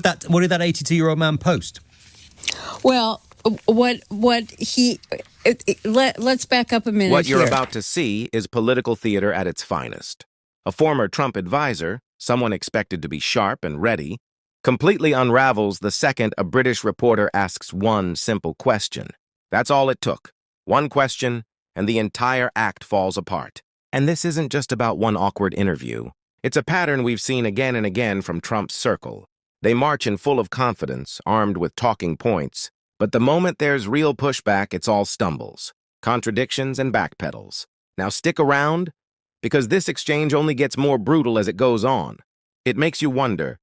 What did that 82-year-old man post? Well, let's back up a minute. What you're here. about to see is political theater at its finest. A former Trump advisor, someone expected to be sharp and ready, completely unravels the second a British reporter asks one simple question. That's all it took. One question, and the entire act falls apart. And this isn't just about one awkward interview. It's a pattern we've seen again and again from Trump's circle. They march in full of confidence, armed with talking points, but the moment there's real pushback, it's all stumbles, contradictions, and backpedals. Now stick around, because this exchange only gets more brutal as it goes on. It makes you wonder,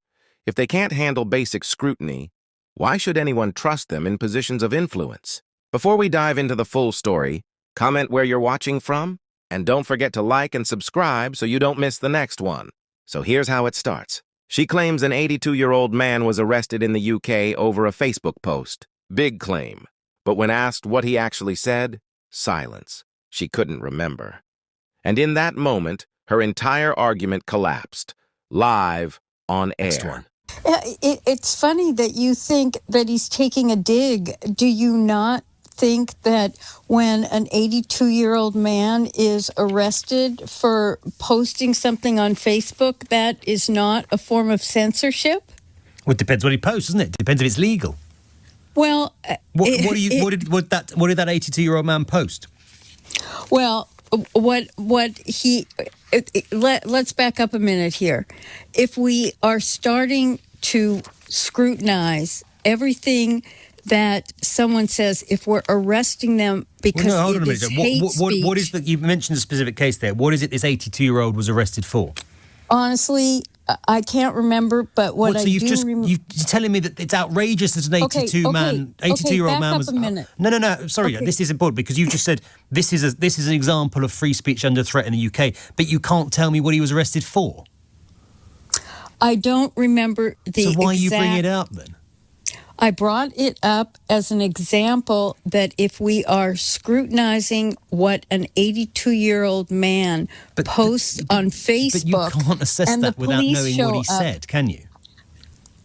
if they can't handle basic scrutiny, why should anyone trust them in positions of influence? Before we dive into the full story, comment where you're watching from, and don't forget to like and subscribe so you don't miss the next one. So here's how it starts. She claims an 82-year-old man was arrested in the UK over a Facebook post. Big claim. But when asked what he actually said, silence. She couldn't remember. And in that moment, her entire argument collapsed. Live on air. It's funny that you think that he's taking a dig. Do you not think that when an 82-year-old man is arrested for posting something on Facebook, that is not a form of censorship? Well, it depends what he posts, doesn't it? It depends if it's legal. Well, what did that 82-year-old man post? Well, let's back up a minute here. If we are starting to scrutinize everything that someone says, if we're arresting them because it is hate speech. What is that? You mentioned a specific case there. What is it this 82-year-old was arrested for? Honestly, I can't remember, but what I do remember... You're telling me that it's outrageous that an 82-year-old man was... Back up a minute. No, sorry, this is important because you just said this is an example of free speech under threat in the UK, but you can't tell me what he was arrested for. I don't remember the So why are you bringing it up then? I brought it up as an example that if we are scrutinizing what an 82-year-old man posts on Facebook... But you can't assess that without knowing what he said, can you?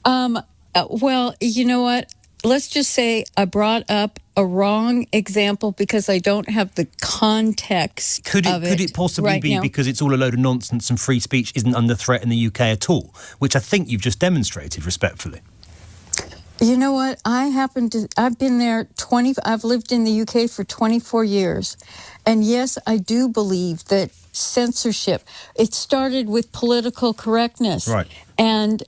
Well, you know what? Let's just say I brought up a wrong example because I don't have the context Could it possibly be because it's all a load of nonsense and free speech isn't under threat in the UK at all, which I think you've just demonstrated respectfully? You know what? I've been there I've lived in the UK for 24 years. And yes, I do believe that censorship, it started with political correctness. Right. And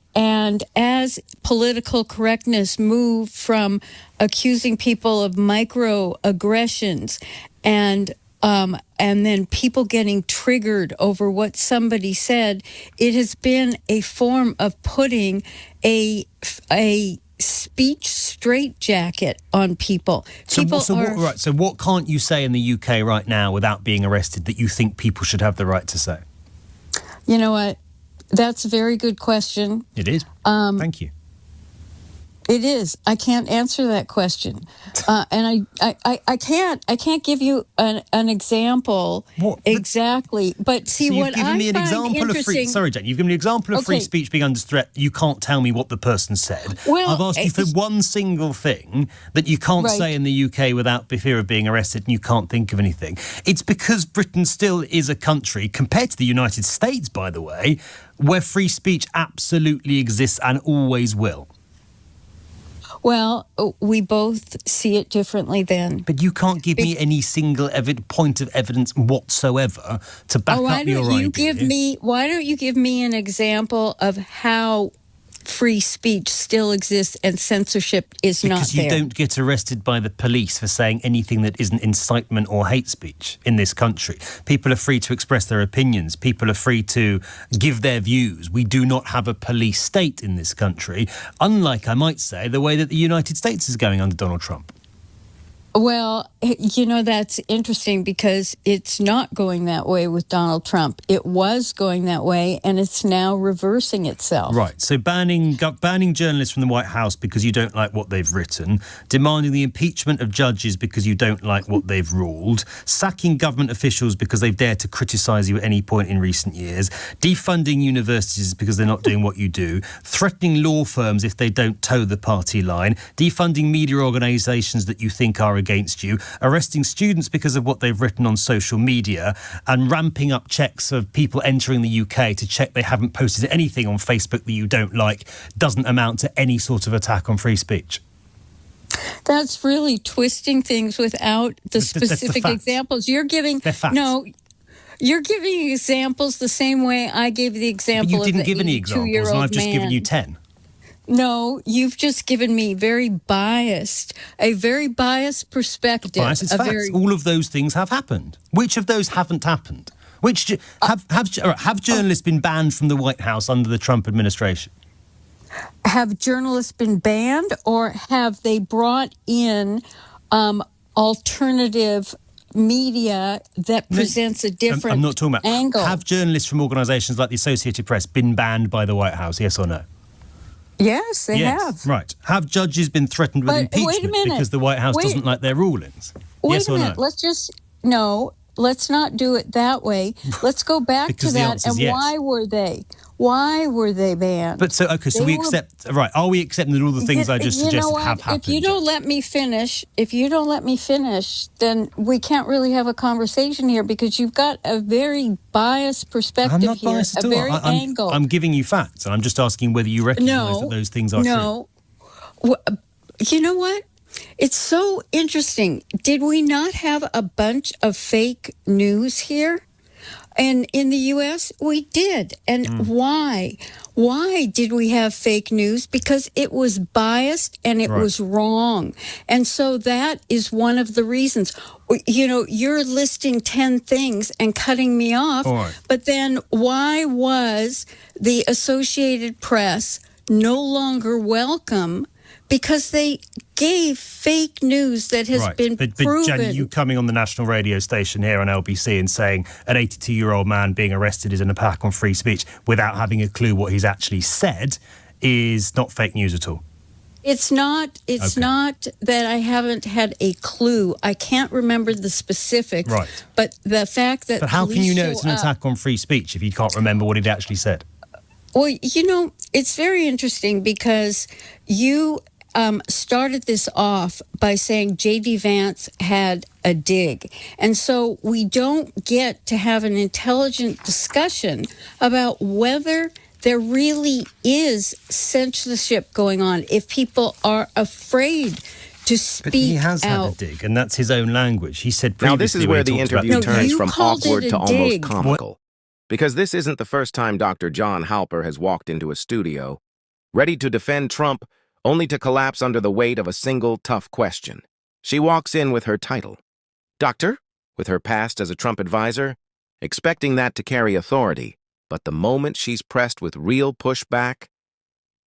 as political correctness moved from accusing people of microaggressions and then people getting triggered over what somebody said, it has been a form of putting a speech straitjacket on people. So what can't you say in the UK right now without being arrested that you think people should have the right to say? You know what? That's a very good question. It is. Thank you. It is. I can't answer that question, and I can't give you an example exactly. But see, what I find interesting. Sorry, Jane. You've given me an example of free speech being under threat. You can't tell me what the person said. Well, I've asked you for one single thing that you can't say in the UK without the fear of being arrested, and you can't think of anything. It's because Britain still is a country, compared to the United States, by the way, where free speech absolutely exists and always will. Well, we both see it differently then. But you can't give me any single point of evidence whatsoever to back up your idea. Why don't you give me an example of how free speech still exists and censorship is not there? Because you don't get arrested by the police for saying anything that isn't incitement or hate speech in this country. People are free to express their opinions. People are free to give their views. We do not have a police state in this country, unlike, I might say, the way that the United States is going under Donald Trump. Well, That's interesting because it's not going that way with Donald Trump. It was going that way, and it's now reversing itself. Right. So banning journalists from the White House because you don't like what they've written, demanding the impeachment of judges because you don't like what they've ruled, sacking government officials because they've dared to criticise you at any point in recent years, defunding universities because they're not doing what you do, threatening law firms if they don't toe the party line, defunding media organisations that you think are against you, arresting students because of what they've written on social media, and ramping up checks of people entering the UK to check they haven't posted anything on Facebook that you don't like, doesn't amount to any sort of attack on free speech. That's really twisting things without the specific examples. You're giving you're giving examples the same way I gave the example of the 82-year-old man. You didn't give any examples, and I've just given you 10. No, you've just given me a very biased perspective. Bias is facts. All of those things have happened. Which of those haven't happened? Have journalists been banned from the White House under the Trump administration? Have journalists been banned, or have they brought in alternative media that presents a different I'm not talking about angle? Have journalists from organisations like the Associated Press been banned by the White House, yes or no? Yes, they have. Right. Have judges been threatened with impeachment because the White House doesn't like their rulings? Yes or no? Let's not do it that way. Let's go back to that. And yes. Why were they? Why were they banned? But so we accept. Right? Are we accepting that all the things I just suggested have happened? If you don't let me finish, then we can't really have a conversation here because you've got a very biased perspective. I'm not biased at all. Very angled. I'm giving you facts, and I'm just asking whether you recognise that those things are true. No. You know what? It's so interesting. Did we not have a bunch of fake news here? And in the U.S., we did. And why? Why did we have fake news? Because it was biased and it was wrong. And so that is one of the reasons. You're listing 10 things and cutting me off. Right. But then why was the Associated Press no longer welcome? Because they gave fake news that has been proven. But Jen, you coming on the national radio station here on LBC and saying an 82-year-old man being arrested is an attack on free speech without having a clue what he's actually said is not fake news at all. It's not. It's not that I haven't had a clue. I can't remember the specifics. Right. But the fact that. But how can you know it's an attack on free speech if you can't remember what he'd actually said? Well, it's very interesting because you started this off by saying J.D. Vance had a dig. And so we don't get to have an intelligent discussion about whether there really is censorship going on, if people are afraid to speak out. But he has had a dig, and that's his own language. He said previously. Now, this is where the interview turns from awkward to almost dig. comical. Because this isn't the first time Dr. John Halper has walked into a studio, ready to defend Trump, only to collapse under the weight of a single tough question. She walks in with her title, Doctor, with her past as a Trump advisor, expecting that to carry authority, but the moment she's pressed with real pushback,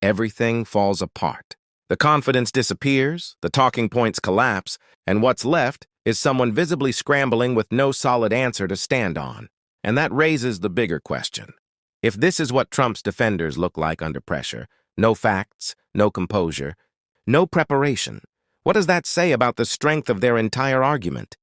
everything falls apart. The confidence disappears, the talking points collapse, and what's left is someone visibly scrambling with no solid answer to stand on. And that raises the bigger question. If this is what Trump's defenders look like under pressure, no facts, no composure, no preparation, what does that say about the strength of their entire argument?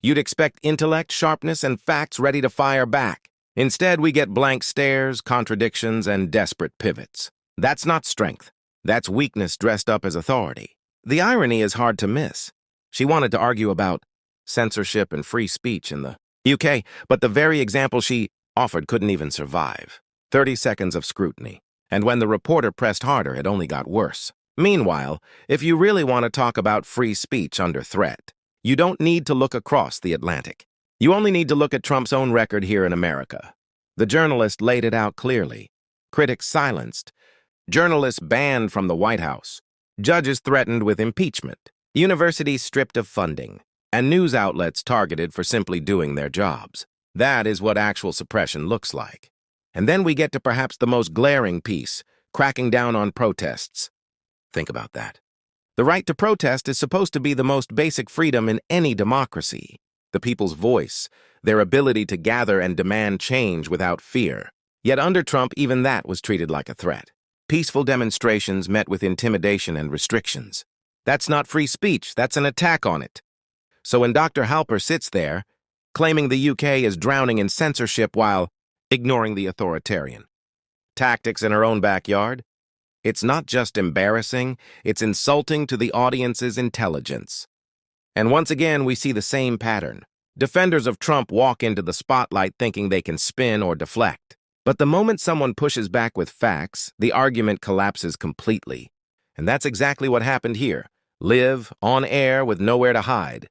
You'd expect intellect, sharpness, and facts ready to fire back. Instead, we get blank stares, contradictions, and desperate pivots. That's not strength. That's weakness dressed up as authority. The irony is hard to miss. She wanted to argue about censorship and free speech in the UK, but the very example she offered couldn't even survive. 30 seconds of scrutiny. And when the reporter pressed harder, it only got worse. Meanwhile, if you really want to talk about free speech under threat, you don't need to look across the Atlantic. You only need to look at Trump's own record here in America. The journalist laid it out clearly. Critics silenced. Journalists banned from the White House. Judges threatened with impeachment. Universities stripped of funding. And news outlets targeted for simply doing their jobs. That is what actual suppression looks like. And then we get to perhaps the most glaring piece, cracking down on protests. Think about that. The right to protest is supposed to be the most basic freedom in any democracy. The people's voice, their ability to gather and demand change without fear. Yet under Trump, even that was treated like a threat. Peaceful demonstrations met with intimidation and restrictions. That's not free speech, that's an attack on it. So when Dr. Halper sits there, claiming the UK is drowning in censorship while ignoring the authoritarian tactics in her own backyard, it's not just embarrassing, it's insulting to the audience's intelligence. And once again, we see the same pattern. Defenders of Trump walk into the spotlight thinking they can spin or deflect. But the moment someone pushes back with facts, the argument collapses completely. And that's exactly what happened here. Live, on air, with nowhere to hide.